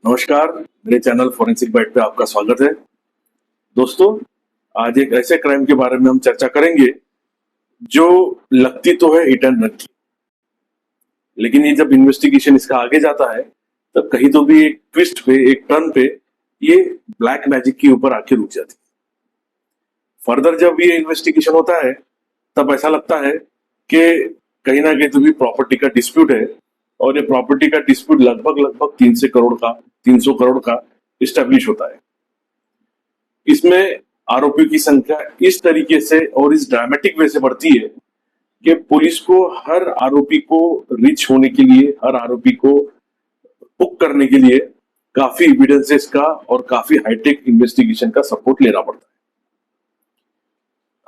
नमस्कार, मेरे channel forensic bite पे आपका स्वागत है। दोस्तों, आज एक ऐसे क्राइम के बारे में हम चर्चा करेंगे जो लगती तो है हिट एंड रन की, लेकिन ये जब इन्वेस्टिगेशन इसका आगे जाता है तब कहीं तो भी एक ट्विस्ट पे, एक टर्न पे ये ब्लैक मैजिक के ऊपर आके रुक जाती है। फर्दर जब ये इन्वेस्टिगेशन होता है तब ऐसा लगता है कि कहीं ना कहीं तो भी प्रॉपर्टी का डिस्प्यूट है और ये प्रॉपर्टी का डिस्प्यूट लगभग लगभग 300 करोड़ का इस्टेब्लिश होता है। इसमें आरोपी की संख्या इस तरीके से और इस ड्रामेटिक वे से बढ़ती है कि पुलिस को हर आरोपी को रिच होने के लिए, हर आरोपी को बुक करने के लिए काफी एविडेंसेस का और काफी हाईटेक इन्वेस्टिगेशन का सपोर्ट लेना पड़ता है।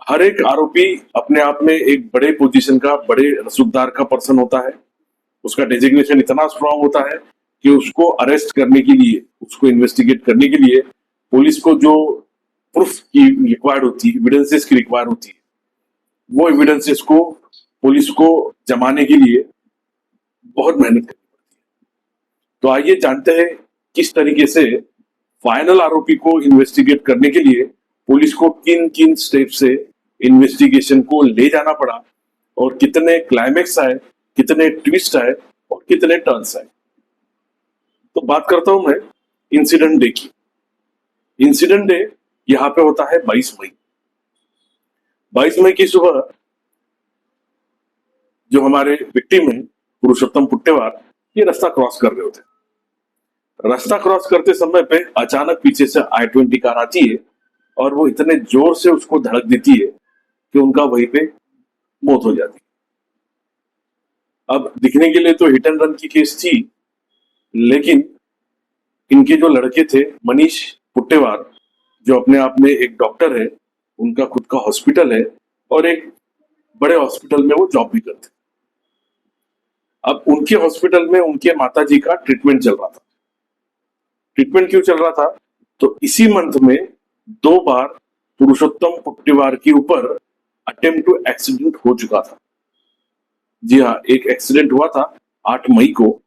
हर एक आरोपी अपने आप में एक बड़े पोजीशन का, बड़े रसूखदार का पर्सन होता है। उसका डेजिग्नेशन इतना स्ट्रांग होता है कि उसको अरेस्ट करने के लिए, उसको इन्वेस्टिगेट करने के लिए पुलिस को जो प्रूफ की रिक्वायर्ड होती है, एविडेंसेस की रिक्वायर्ड होती है, वो एविडेंसेस को पुलिस को जमाने के लिए बहुत मेहनत करनी पड़ती है। तो आइए जानते हैं किस तरीके से फाइनल आरोपी को इन्वेस्टिगेट करने के लिए पुलिस को किन किन स्टेप से इन्वेस्टिगेशन को ले जाना पड़ा और कितने क्लाइमेक्स आए, कितने ट्विस्ट आए और कितने टर्न्स आए। तो बात करता हूं मैं इंसिडेंट डे की। इंसिडेंट डे यहाँ पे होता है 22 मई। 22 मई की सुबह जो हमारे विक्टिम है पुरुषोत्तम पुट्टेवार, ये रास्ता क्रॉस कर रहे होते। रास्ता क्रॉस करते समय पे अचानक पीछे से I-20 कार आती है और वो इतने जोर से उसको धड़क देती है कि उनका वहीं पे मौत हो जाती है। अब दिखने के लिए तो हिट एंड रन की केस थी, लेकिन इनके जो लड़के थे मनीष पुट्टेवार, जो अपने आप में एक डॉक्टर है, उनका खुद का हॉस्पिटल है और एक बड़े हॉस्पिटल में वो जॉब भी करते। अब उनके हॉस्पिटल में उनके माताजी का ट्रीटमेंट चल रहा था। ट्रीटमेंट क्यों चल रहा था? तो इसी मंथ में 2 बार पुरुषोत्तम पुट्टेवार के ऊपर अटेम्प्ट टू एक्सीडेंट हो चुका था। जी हाँ, एक एक्सीडेंट हुआ था 8 मई को,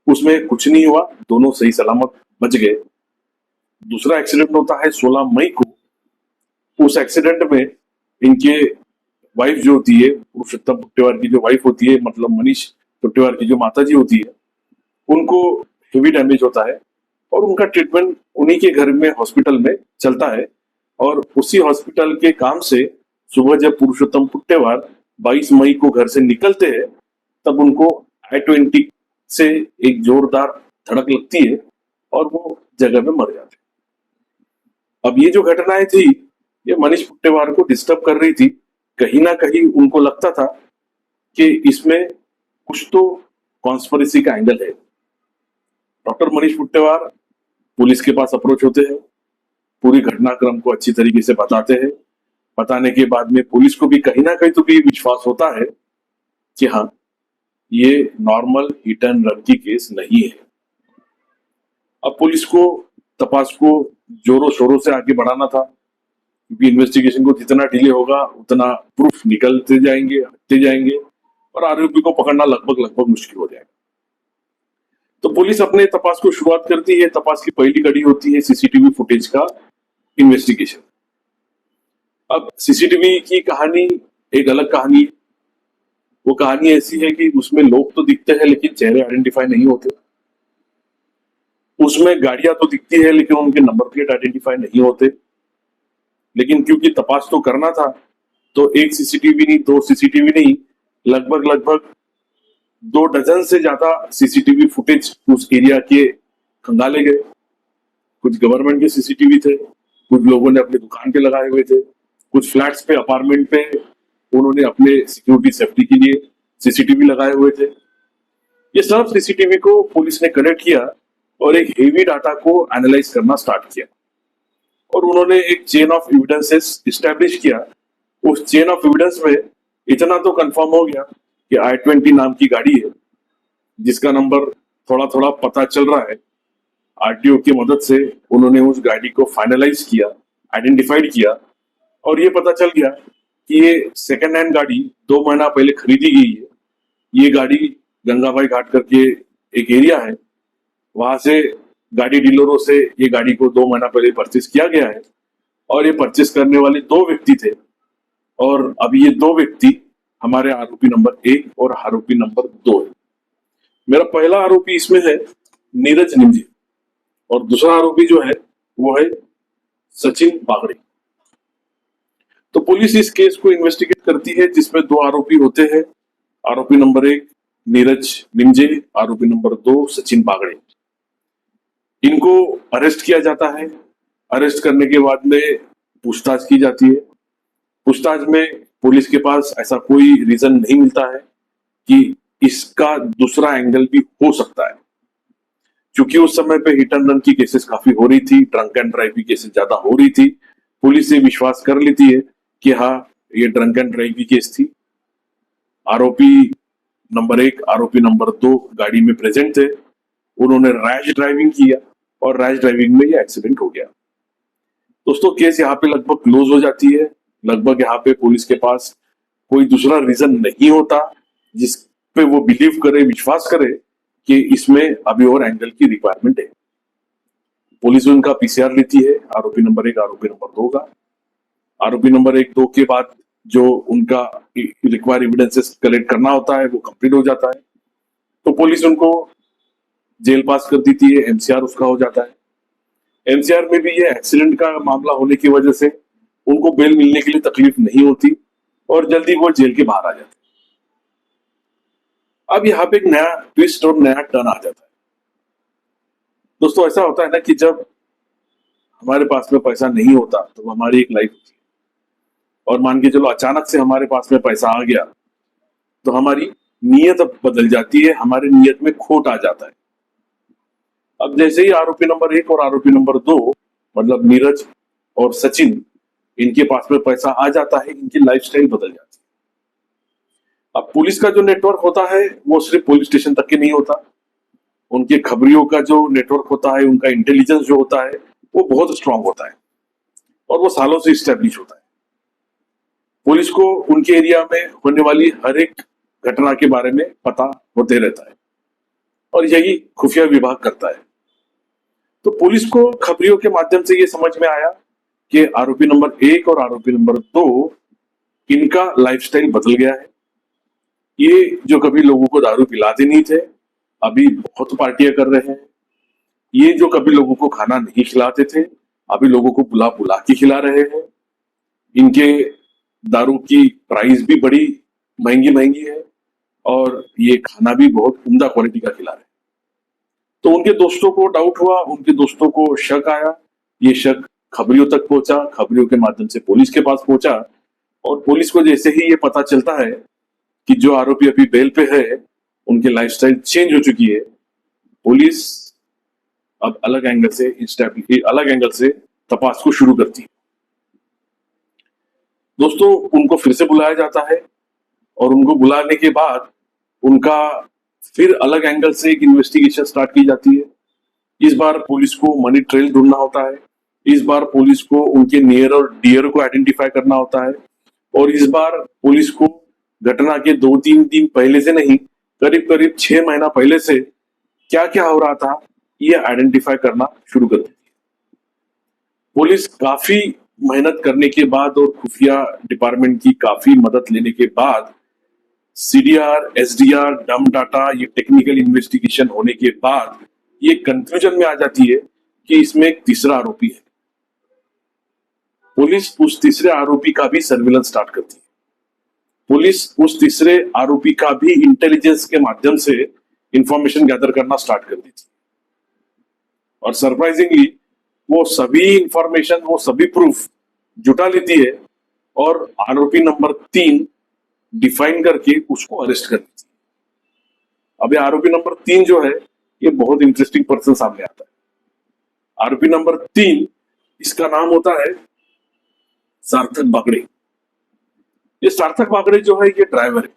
उसमें कुछ नहीं हुआ, दोनों सही सलामत बच गए। दूसरा एक्सीडेंट होता है 16 मई को। उस एक्सीडेंट में इनके वाइफ जो होती है, पुरुषोत्तम पुट्टेवार की जो वाइफ होती है, मतलब मनीष पुट्टेवार की जो माताजी होती है, उनको हेवी डैमेज होता है और उनका ट्रीटमेंट उन्हीं के घर में हॉस्पिटल में चलता है। और उसी हॉस्पिटल के काम से सुबह जब पुरुषोत्तम पुट्टेवार 22 मई को घर से निकलते हैं तब उनको I-20 से एक जोरदार धड़क लगती है और वो जगह में मर जाते हैं। अब ये जो घटनाएं थी ये मनीष पुट्टेवार को डिस्टर्ब कर रही थी। कहीं ना कहीं उनको लगता था कि इसमें कुछ तो कॉन्स्पिरेसी का एंगल है। डॉक्टर मनीष पुट्टेवार पुलिस के पास अप्रोच होते हैं, पूरी घटनाक्रम को अच्छी तरीके से बताते हैं। बताने के बाद में पुलिस को भी कहीं ना कहीं तो भी विश्वास होता है कि हाँ, ये नॉर्मल हिट एंड रन की केस नहीं है। अब पुलिस को तपास को जोरों शोरों से आगे बढ़ाना था, क्योंकि इन्वेस्टिगेशन को जितना डिले होगा उतना प्रूफ निकलते जाएंगे, हटते जाएंगे और आरोपी को पकड़ना लगभग लगभग मुश्किल हो जाएगा। तो पुलिस अपने तपास को शुरुआत करती है। तपास की पहली कड़ी होती है सीसीटीवी फुटेज का इन्वेस्टिगेशन। अब सीसीटीवी की कहानी एक अलग कहानी है। वो कहानी ऐसी है कि उसमें लोग तो दिखते हैं लेकिन चेहरे आइडेंटिफाई नहीं होते। उसमें गाड़ियां तो दिखती है लेकिन उनके नंबर प्लेट आइडेंटिफाई नहीं होते। लेकिन क्योंकि तपास तो करना था तो एक सीसीटीवी नहीं, 2 सीसीटीवी नहीं, लगभग लगभग 2 डजन से ज्यादा सीसीटीवी फुटेज उस एरिया के खंगाले गए। कुछ गवर्नमेंट के सीसीटीवी थे, कुछ लोगों ने अपनी दुकान पे लगाए हुए थे, कुछ फ्लैट्स पे, अपार्टमेंट पे उन्होंने अपने सिक्योरिटी सेफ्टी के लिए सीसीटीवी लगाए हुए थे। ये सब सीसीटीवी को पुलिस ने कलेक्ट किया और एक हेवी डाटा को एनालाइज करना स्टार्ट किया और उन्होंने एक चेन ऑफ एविडेंसेस इस्टेब्लिश किया। उस चेन ऑफ एविडेंस में इतना तो कंफर्म हो गया कि I-20 नाम की गाड़ी है, जिसका नंबर थोड़ा थोड़ा पता चल रहा है। आरटीओ की मदद से उन्होंने उस गाड़ी को फाइनलाइज किया, आइडेंटिफाइड किया और ये पता चल गया कि ये सेकेंड हैंड गाड़ी 2 महीना पहले खरीदी गई है। ये गाड़ी गंगाबाई घाट करके एक एरिया है, वहां से गाड़ी डीलरों से ये गाड़ी को 2 महीना पहले परचेस किया गया है और ये परचेस करने वाले 2 व्यक्ति थे और अब ये 2 व्यक्ति हमारे आरोपी नंबर 1 और आरोपी नंबर 2 है। मेरा पहला आरोपी इसमें है नीरज निमजे और दूसरा आरोपी जो है वो है सचिन बागड़े। तो पुलिस इस केस को इन्वेस्टिगेट करती है जिसमें 2 आरोपी होते हैं, आरोपी नंबर 1 नीरज निमजे, आरोपी नंबर 2 सचिन बागड़े। इनको अरेस्ट किया जाता है। अरेस्ट करने के बाद में पूछताछ की जाती है। पूछताछ में पुलिस के पास ऐसा कोई रीजन नहीं मिलता है कि इसका दूसरा एंगल भी हो सकता है, क्योंकि उस समय पे हिट एंड रन की केसेस काफी हो रही थी, ड्रंक एंड ड्राइव की केसेस ज्यादा हो रही थी। पुलिस ये विश्वास कर लेती है कि हाँ ये ड्रंक एंड ड्राइव की केस थी। आरोपी नंबर 1 आरोपी नंबर 2 गाड़ी में प्रेजेंट थे, उन्होंने रैश ड्राइविंग किया और रैश ड्राइविंग में ये एक्सीडेंट हो गया। दोस्तों केस यहाँ पे लगभग क्लोज हो जाती है। लगभग यहाँ पे पुलिस के पास कोई दूसरा रीजन नहीं होता जिस पे वो बिलीव करे, विश्वास करे कि इसमें अभी और एंगल की रिक्वायरमेंट है। पुलिस उनका पीसीआर लेती है आरोपी नंबर 1 आरोपी नंबर 2 का। आरोपी नंबर 1 2 के बाद जो उनका रिक्वायर एविडेंसेस कलेक्ट करना होता है वो कंप्लीट हो जाता है, तो पुलिस उनको जेल पास कर देती है, एमसीआर उसका हो जाता है। एमसीआर में भी ये एक्सीडेंट का मामला होने की वजह से उनको बेल मिलने के लिए तकलीफ नहीं होती और जल्दी वो जेल के बाहर आ जाते। अब यहाँ पे एक नया ट्विस्ट और नया टर्न आ जाता है। दोस्तों ऐसा होता है ना कि जब हमारे पास में पैसा नहीं होता तो हमारी एक लाइफ होती है, और मान के चलो अचानक से हमारे पास में पैसा आ गया तो हमारी नीयत अब बदल जाती है, हमारी नीयत में खोट आ जाता है। अब जैसे ही आरोपी नंबर 1 और आरोपी नंबर 2 मतलब नीरज और सचिन, इनके पास में पैसा आ जाता है, इनकी लाइफस्टाइल बदल जाती है। अब पुलिस का जो नेटवर्क होता है वो सिर्फ पुलिस स्टेशन तक के नहीं होता, उनके खबरियों का जो नेटवर्क होता है, उनका इंटेलिजेंस जो होता है वो बहुत स्ट्रांग होता है और वो सालों से स्टैब्लिश होता है। पुलिस को उनके एरिया में होने वाली हर एक घटना के बारे में पता होते रहता है और यही खुफिया विभाग करता है। तो पुलिस को खबरियों के माध्यम से ये समझ में आया कि आरोपी नंबर 1 और आरोपी नंबर 2 इनका लाइफस्टाइल बदल गया है। ये जो कभी लोगों को दारू पिलाते नहीं थे, अभी बहुत पार्टियां कर रहे हैं। ये जो कभी लोगों को खाना नहीं खिलाते थे, अभी लोगों को बुला बुला के खिला रहे हैं। इनके दारू की प्राइस भी बड़ी महंगी महंगी है और ये खाना भी बहुत उम्दा क्वालिटी का खिला रहे हैं। तो उनके दोस्तों को डाउट हुआ, उनके दोस्तों को शक आया। ये शक खबरियों तक पहुंचा, खबरियों के माध्यम से पुलिस के पास पहुंचा और पुलिस को जैसे ही ये पता चलता है कि जो आरोपी अभी बेल पे है उनकी लाइफस्टाइल चेंज हो चुकी है, पुलिस अब अलग एंगल से तपास को शुरू करती है। दोस्तों उनको फिर से बुलाया जाता है और उनको बुलाने के बाद उनका फिर अलग एंगल से एक इन्वेस्टिगेशन स्टार्ट की जाती है। इस बार पुलिस को मनी ट्रेल ढूंढना होता है, इस बार पुलिस को उनके नियर और डियर को आइडेंटिफाई करना होता है और इस बार पुलिस को घटना के 2-3 दिन पहले से नहीं, करीब करीब 6 महीना पहले से क्या क्या हो रहा था ये आइडेंटिफाई करना शुरू कर देती है। पुलिस काफी मेहनत करने के बाद और खुफिया डिपार्टमेंट की काफी मदद लेने के बाद, सीडीआर, एसडीआर, डम डाटा, ये टेक्निकल इन्वेस्टिगेशन होने के बाद ये कंक्लूजन में आ जाती है कि इसमें एक तीसरा आरोपी है। पुलिस उस तीसरे आरोपी का भी सर्विलेंस स्टार्ट करती है। पुलिस उस तीसरे आरोपी का भी इंटेलिजेंस के माध्यम से इंफॉर्मेशन गैदर करना स्टार्ट कर देती है और सरप्राइजिंगली वो सभी इंफॉर्मेशन, वो सभी प्रूफ जुटा लेती है और आरोपी नंबर 3 डिफाइन करके उसको अरेस्ट कर देती है। अब ये आरोपी नंबर 3 जो है ये बहुत इंटरेस्टिंग पर्सन सामने आता है। आरोपी नंबर 3, इसका नाम होता है सार्थक बागड़े। ये सार्थक बागड़े जो है ये ड्राइवर है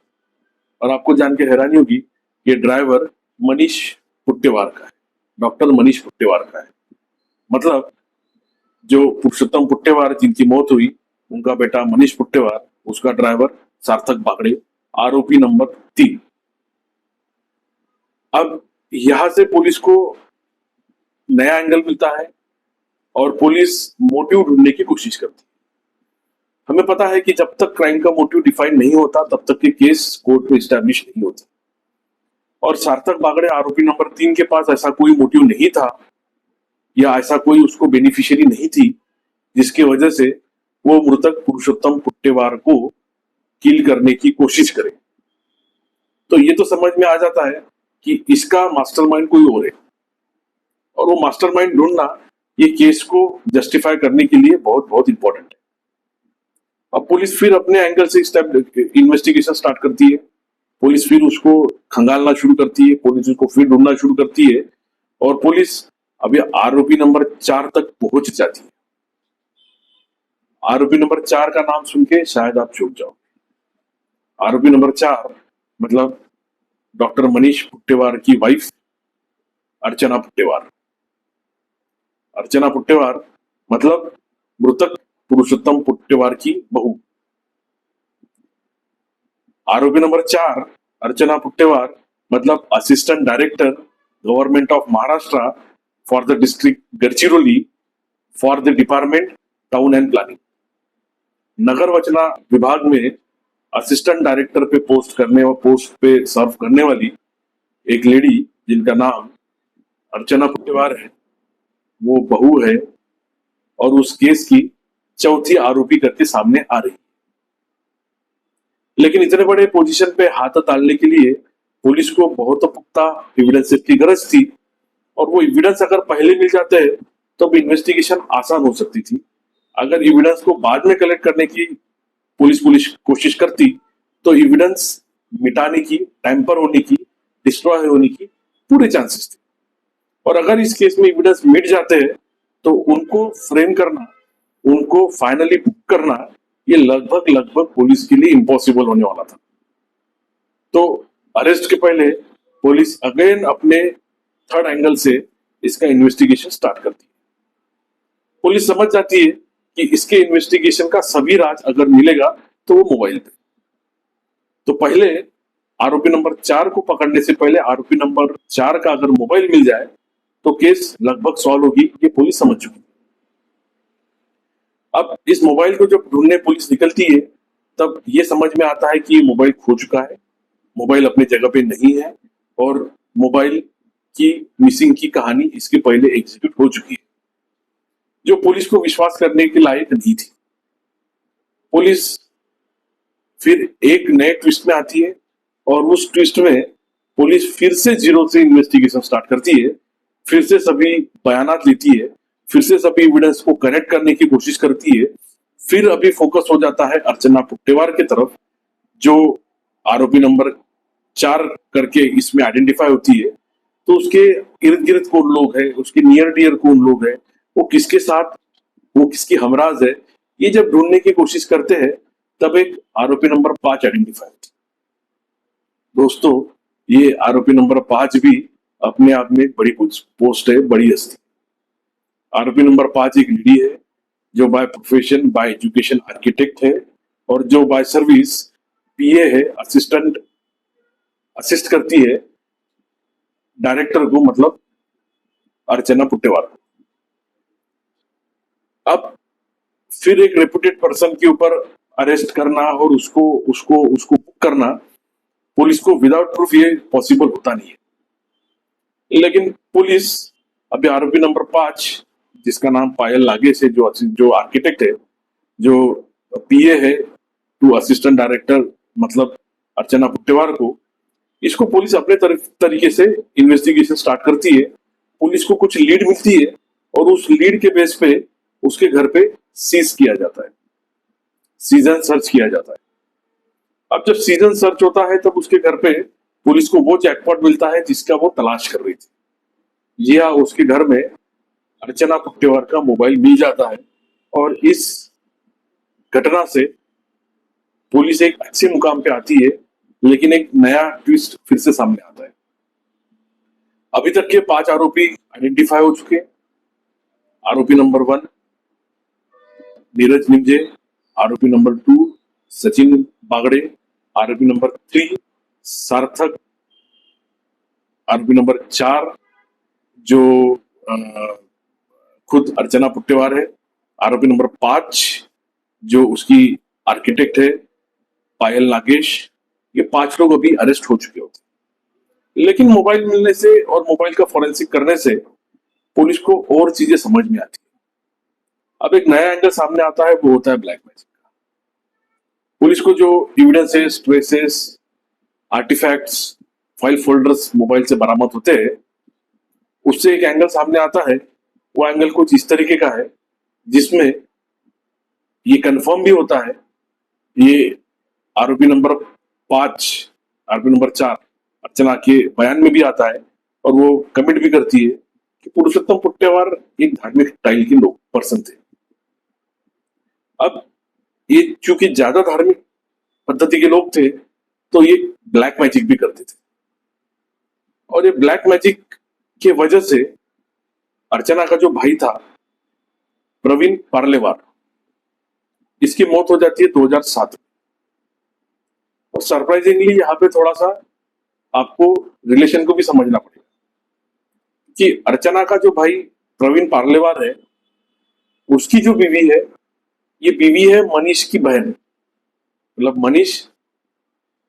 और आपको जान के हैरानी होगी ये ड्राइवर मनीष पुट्टेवार का है, डॉक्टर मनीष पुट्टेवार का है। मतलब जो पुरुषोत्तम पुट्टेवार जिनकी मौत हुई, उनका बेटा मनीष पुट्टेवार, उसका ड्राइवर सार्थक बागड़े, आरोपी नंबर 3। अब यहां से पुलिस को नया एंगल मिलता है और पुलिस मोटिव ढूंढने की कोशिश करती है। हमें पता है कि जब तक क्राइम का मोटिव डिफाइन नहीं होता तब तक के केस कोर्ट में स्टैब्लिश नहीं होते। और सार्थक बागड़े आरोपी नंबर 3 के पास ऐसा कोई मोटिव नहीं था या ऐसा कोई उसको बेनिफिशियरी नहीं थी जिसकी वजह से वो मृतक पुरुषोत्तम पुट्टेवार को किल करने की कोशिश करे। तो ये तो समझ में आ जाता है कि इसका मास्टरमाइंड कोई और है और वो मास्टरमाइंड ढूंढना ये केस को जस्टिफाई करने के लिए बहुत बहुत इंपॉर्टेंट है। अब पुलिस फिर अपने एंगल से इन्वेस्टिगेशन स्टार्ट करती है। पुलिस फिर उसको खंगालना शुरू करती है, पुलिस उसको फिर ढूंढना शुरू करती है और पुलिस अभी आरोपी नंबर 4 तक पहुंच जाती है। आरोपी नंबर 4 का नाम सुन के शायद आप चूक जाओ। आरोपी नंबर 4 मतलब डॉक्टर मनीष पुट्टेवार की वाइफ अर्चना पुट्टेवार। अर्चना पुट्टेवार मतलब मृतक पुरुषोत्तम पुट्टेवार की बहू। आरोपी नंबर 4 अर्चना पुट्टेवार मतलब assistant director government of Maharashtra for the district Gadchiroli for the department town and planning. नगर रचना विभाग में असिस्टेंट डायरेक्टर पे पोस्ट पे सर्व करने वाली एक लेडी जिनका नाम अर्चना पुट्टेवार है, वो बहू है और उस केस की चौथी आरोपी करके सामने आ रही है। लेकिन इतने बड़े पोजीशन पे हाथ डालने के लिए पुलिस को बहुत पुख्ता एविडेंस की गरज थी और वो एविडेंस अगर पहले मिल जाते हैं तो इन्वेस्टिगेशन आसान हो सकती थी। अगर एविडेंस को बाद में कलेक्ट करने की पुलिस कोशिश करती तो एविडेंस मिटाने की, टैंपर होने की, डिस्ट्रॉय होने की पूरे चांसेस थे। और अगर इस केस में एविडेंस मिट जाते हैं तो उनको फ्रेम करना, उनको फाइनली बुक करना ये लगभग पुलिस के लिए इम्पॉसिबल होने वाला था। तो अरेस्ट के पहले पुलिस अगेन अपने थर्ड एंगल से इसका इन्वेस्टिगेशन स्टार्ट करती है। पुलिस समझ जाती है कि इसके इन्वेस्टिगेशन का सभी राज अगर मिलेगा तो वो मोबाइल पे। तो पहले आरोपी नंबर 4 को पकड़ने से पहले आरोपी नंबर 4 का अगर मोबाइल मिल जाए तो केस लगभग सॉल्व होगी, ये पुलिस समझ चुकी। अब इस मोबाइल को जब ढूंढने पुलिस निकलती है तब ये समझ में आता है कि ये मोबाइल खो चुका है, मोबाइल अपने जगह पे नहीं है और मोबाइल की मिसिंग की कहानी इसके पहले एग्जीक्यूट हो चुकी है, जो पुलिस को विश्वास करने के लायक नहीं थी। पुलिस फिर एक नए ट्विस्ट में आती है और उस ट्विस्ट में पुलिस फिर से जीरो से इन्वेस्टिगेशन स्टार्ट करती है, फिर से सभी बयानात लेती है, फिर से सभी एविडेंस को कनेक्ट करने की कोशिश करती है। फिर अभी फोकस हो जाता है अर्चना पुट्टेवार की तरफ, जो आरोपी नंबर 4 करके इसमें आइडेंटिफाई होती है। तो उसके इर्द गिर्द कौन लोग हैं, उसके नियर डियर कौन लोग हैं, वो किसके साथ, वो किसकी हमराज है, ये जब ढूंढने की कोशिश करते हैं तब एक आरोपी नंबर 5 आइडेंटिफाई होती है। दोस्तों, ये आरोपी नंबर 5 भी अपने आप में बड़ी पोस्ट है, बड़ी हस्ती। आरोपी नंबर 5 एक लेडी है जो by profession, bye education architect है और जो बाय सर्विस पीए है, असिस्ट करती है डायरेक्टर को, मतलब अर्चना पुट्टेवार को। अब फिर एक रेपुटेड पर्सन के ऊपर अरेस्ट करना और उसको उसको उसको बुक करना पुलिस को विदाउट प्रूफ ये पॉसिबल होता नहीं है। लेकिन पुलिस अभी आरोपी नंबर 5 जिसका नाम पायल लागेश है, जो आर्किटेक्ट है, जो पीए है टू असिस्टेंट डायरेक्टर मतलब अर्चना पुट्टेवार को, इसको पुलिस अपने तरीके से इन्वेस्टिगेशन स्टार्ट करती है। पुलिस को कुछ लीड मिलती है और उस लीड के बेस पे उसके घर पे सीज किया जाता है, सीजन सर्च किया जाता है। अब जब सीजन सर्च होता है तब उसके घर पे पुलिस को वो जैकपॉट मिलता है जिसका वो तलाश कर रही थी। जी हाँ, उसके घर में अर्चना पुट्टेवार का मोबाइल मिल जाता है और इस घटना से पुलिस एक अच्छे मुकाम पे आती है। लेकिन एक नया ट्विस्ट फिर से सामने आता है। अभी तक के 5 आरोपी आइडेंटिफाई हो चुके हैं। आरोपी नंबर 1 नीरज निमजे, आरोपी नंबर 2 सचिन बागड़े, आरोपी नंबर 3 सार्थक, आरोपी नंबर 4 जो खुद अर्चना पुट्टेवार है, आरोपी नंबर 5 जो उसकी आर्किटेक्ट है पायल नागेश, ये 5 लोग अभी अरेस्ट हो चुके होते। लेकिन मोबाइल मिलने से और मोबाइल का फॉरेंसिक करने से पुलिस को और चीजें समझ में आती है। अब एक नया एंगल सामने आता है, वो होता है ब्लैक मैजिक का। पुलिस को जो evidences, traces, artefacts, file folders mobile से बरामद होते हैं, उससे एक एंगल सामने आता है। वो एंगल कुछ इस तरीके का है जिसमें ये कंफर्म भी होता है, ये आरोपी नंबर 5, आरोपी नंबर 4 अर्चना के बयान में भी आता है और वो कमिट भी करती है कि पुरुषोत्तम पुट्टेवार एक धार्मिक स्टाइल के लोग पर्सन थे। अब ये चूंकि ज्यादा धार्मिक पद्धति के लोग थे तो ये ब्लैक मैजिक भी करते थे, और ये ब्लैक मैजिक के वजह से अर्चना का जो भाई था प्रवीण पार्लेवार, इसकी मौत हो जाती है 2007 में। और सरप्राइजिंगली यहाँ पे थोड़ा सा आपको रिलेशन को भी समझना पड़ेगा कि अर्चना का जो भाई प्रवीण पार्लेवार है, उसकी जो बीवी है, ये बीवी है मनीष की बहन। मतलब मनीष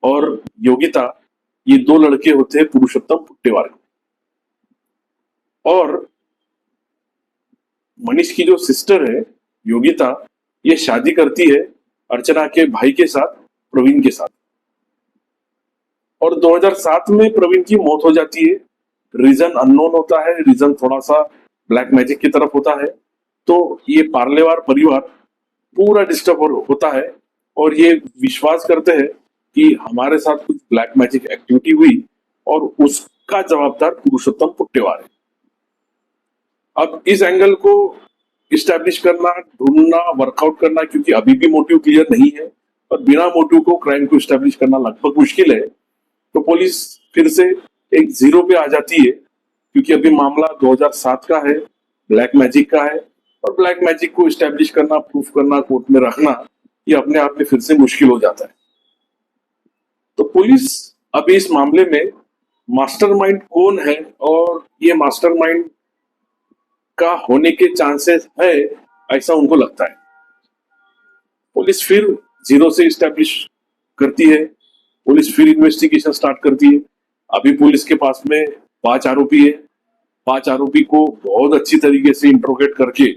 और योगिता, ये 2 लड़के होते हैं पुरुषोत्तम पुट्टेवार। और मनीष की जो सिस्टर है योगिता, ये शादी करती है अर्चना के भाई के साथ, प्रवीण के साथ। और 2007 में प्रवीण की मौत हो जाती है। रीजन अननोन होता है, रीजन थोड़ा सा ब्लैक मैजिक की तरफ होता है। तो ये पार्लेवार परिवार पूरा डिस्टर्ब होता है और ये विश्वास करते हैं कि हमारे साथ कुछ ब्लैक मैजिक एक्टिविटी हुई और उसका जवाबदार पुरुषोत्तम पुट्टेवार है। अब इस एंगल को इस्टेब्लिश करना, ढूंढना, वर्कआउट करना, क्योंकि अभी भी मोटिव क्लियर नहीं है और बिना मोटिव को क्राइम को इस्टेब्लिश करना लगभग मुश्किल है, तो पुलिस फिर से एक जीरो पे आ जाती है। क्योंकि अभी मामला 2007 का है, ब्लैक मैजिक का है, और ब्लैक मैजिक को इस्टेब्लिश करना, प्रूफ करना, कोर्ट में रखना, ये अपने आप में फिर से मुश्किल हो जाता है। तो पुलिस अभी इस मामले में मास्टरमाइंड कौन है और ये मास्टरमाइंड का होने के चांसेस है, ऐसा उनको लगता है। पुलिस फिर जीरो से इस्टेब्लिश करती है, पुलिस फिर इन्वेस्टिगेशन स्टार्ट करती है। अभी पुलिस के पास में 5 आरोपी है। 5 आरोपी को बहुत अच्छी तरीके से इंट्रोगेट करके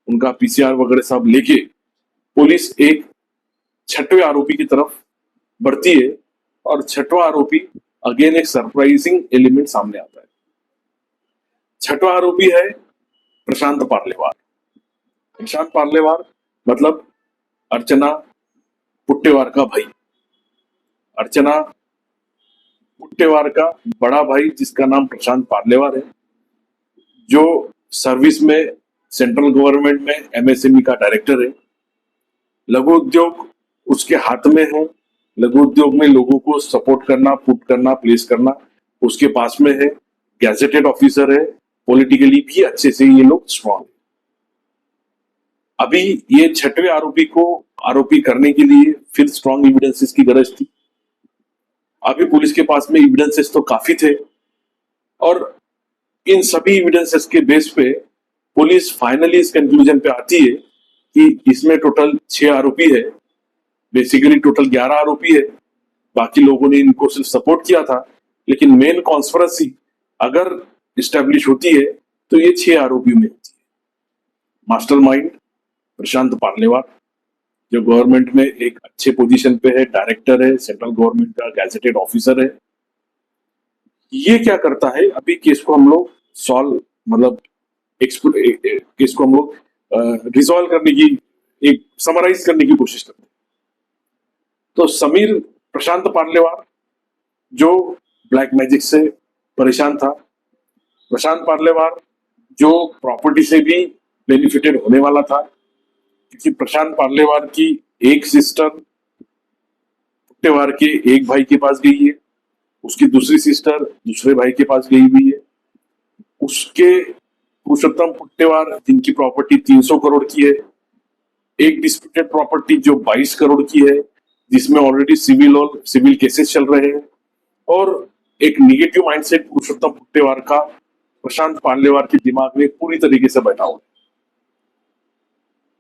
उनका पीसीआर वगैरह सब लेके पुलिस एक 6वें आरोपी की तरफ बढ़ती है। और 6वां आरोपी अगेन एक सरप्राइजिंग एलिमेंट सामने आता है। 6वां आरोपी है प्रशांत पार्लेवार। प्रशांत पार्लेवार मतलब अर्चना पुट्टेवार का भाई, अर्चना पुट्टेवार का बड़ा भाई, जिसका नाम प्रशांत पार्लेवार है, जो सर्विस में सेंट्रल गवर्नमेंट में एमएसएमई का डायरेक्टर है। लघु उद्योग उसके हाथ में है। लघु उद्योग में लोगों को सपोर्ट करना, पुट करना, प्लेस करना उसके पास में है। गैजेटेड ऑफिसर है, पॉलिटिकली भी अच्छे से ये लोग स्ट्रॉन्ग है। अभी ये 6वें आरोपी को आरोपी करने के लिए फिर स्ट्रॉन्ग एविडेंसेस की गरज थी। अभी पुलिस के पास में एविडेंसेस तो काफी थे और इन सभी एविडेंसेस के बेस पे पुलिस फाइनली इस कंक्लूजन पे आती है कि इसमें टोटल 6 आरोपी है। बेसिकली टोटल 11 आरोपी है, बाकी लोगों ने इनको सिर्फ सपोर्ट किया था, लेकिन मेन कॉन्स्पिरेसी अगर इस्टेब्लिश होती है तो ये 6 आरोपियों में होती है। मास्टरमाइंड प्रशांत पार्लेवार, जो गवर्नमेंट में एक अच्छे पोजीशन पे है, डायरेक्टर है, सेंट्रल गवर्नमेंट का गैजेटेड ऑफिसर है। ये क्या करता है, अभी केस को हम लोग सॉल्व मतलब केस को हम लोग रिजॉल्व करने की, एक समराइज करने की कोशिश करते हैं। तो समीर प्रशांत पार्लेवार जो ब्लैक मैजिक से परेशान था, प्रशांत पार्लेवार जो प्रॉपर्टी से भी बेनिफिटेड होने वाला था, क्योंकि प्रशांत पार्लेवार की एक सिस्टर पुट्टेवार के एक भाई के पास गई है, उसकी दूसरी सिस्टर दूसरे भाई के पास गई हुई है। उसके पुरुषोत्तम पुट्टेवार जिनकी प्रॉपर्टी 300 करोड़ की है, एक डिस्प्यूटेड प्रॉपर्टी जो 22 करोड़ की है, जिसमें ऑलरेडी सिविल केसेस चल रहे हैं, और एक निगेटिव माइंडसेट पुरुषोत्तम पुट्टेवार का प्रशांत पार्लेवार के दिमाग में पूरी तरीके से बैठा हुआ है।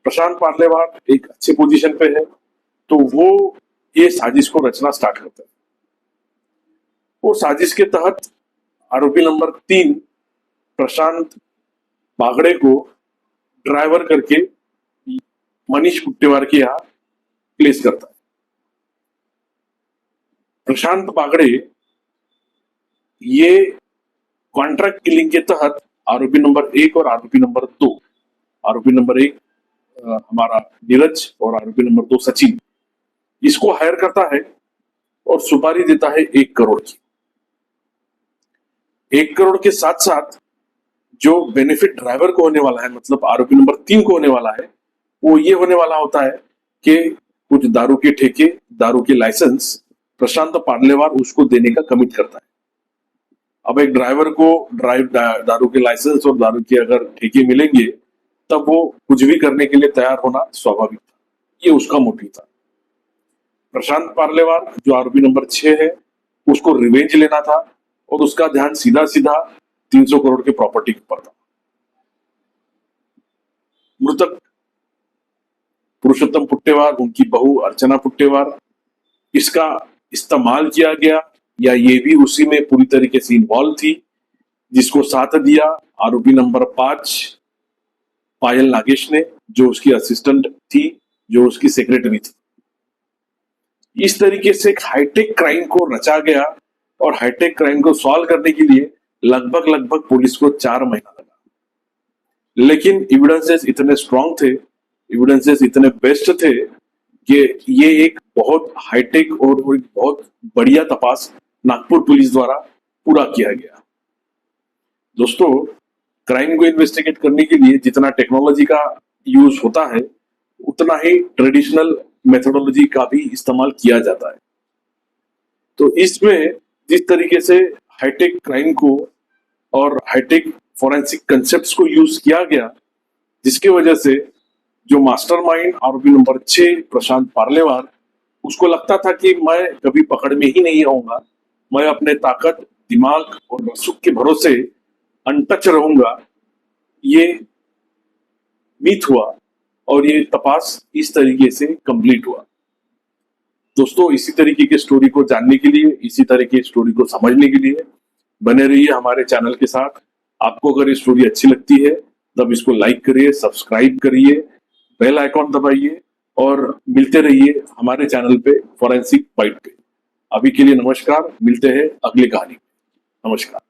प्रशांत पार्लेवार एक अच्छी पोजीशन पे है, तो वो ये साजिश को रचना स्टार्ट करता है। वो साजिश के तहत आरोपी नंबर 3 प्रशांत बागड़े को ड्राइवर करके मनीष पुट्टेवार के यहाँ प्लेस करता है। प्रशांत बागड़े ये कॉन्ट्रैक्ट किलिंग के तहत आरोपी नंबर 1 और आरोपी नंबर 2, आरोपी नंबर 1 हमारा नीरज और आरोपी नंबर 2 सचिन, इसको हायर करता है और सुपारी देता है 1 करोड़ की। 1 करोड़ के साथ साथ जो बेनिफिट ड्राइवर को होने वाला है, मतलब आरोपी नंबर 3 को होने वाला है, वो ये होने वाला होता है कि कुछ दारू के ठेके, दारू के लाइसेंस प्रशांत पार्लेवार उसको देने का कमिट करता है। अब एक ड्राइवर को दारू के लाइसेंस और दारू के अगर ठेके मिलेंगे तब वो कुछ भी करने के लिए तैयार होना स्वाभाविक था, ये उसका मोटिव था। प्रशांत पार्लेवार जो आरोपी नंबर 6 है, उसको रिवेंज लेना था और उसका ध्यान सीधा सीधा 300 करोड़ के प्रॉपर्टी के ऊपर था। मृतक पुरुषोत्तम पुट्टेवार, उनकी बहू अर्चना पुट्टेवार, इसका इस्तेमाल किया गया या ये भी उसी में पूरी तरीके से इन्वॉल्व थी, जिसको साथ दिया आरोपी नंबर 5 पायल नागेश ने, जो उसकी असिस्टेंट थी, जो उसकी सेक्रेटरी थी। इस तरीके से एक हाईटेक क्राइम को रचा गया और हाईटेक क्राइम को सॉल्व करने के लिए लगभग पुलिस को 4 महीना लगा। लेकिन एविडेंसेस इतने स्ट्रांग थे, एविडेंसेस इतने बेस्ट थे कि ये एक बहुत हाईटेक और बहुत बढ़िया तपास नागपुर पुलिस द्वारा पूरा किया गया। दोस्तों, क्राइम को इन्वेस्टिगेट करने के लिए जितना टेक्नोलॉजी का यूज होता है, उतना ही ट्रेडिशनल मेथोडोलॉजी का भी इस्तेमाल किया जाता है। तो इसमें जिस तरीके से हाईटेक क्राइम को और हाईटेक फोरेंसिक कंसेप्ट्स को यूज किया गया, जिसकी वजह से जो मास्टरमाइंड आरोपी नंबर 6 प्रशांत पार्लेवार, उसको लगता था कि मैं कभी पकड़ में ही नहीं आऊंगा, मैं अपने ताकत, दिमाग और रसूख के भरोसे अनटच रहूंगा। ये मीत हुआ और ये तपास इस तरीके से कंप्लीट हुआ। दोस्तों, इसी तरीके की स्टोरी को जानने के लिए, इसी तरह की स्टोरी को समझने के लिए बने रहिए हमारे चैनल के साथ। आपको अगर ये स्टोरी अच्छी लगती है तब इसको लाइक करिए, सब्सक्राइब करिए, बेल आइकॉन दबाइए और मिलते रहिए हमारे चैनल पे फॉरेंसिक बाइट पे। अभी के लिए नमस्कार, मिलते हैं अगली कहानी। नमस्कार।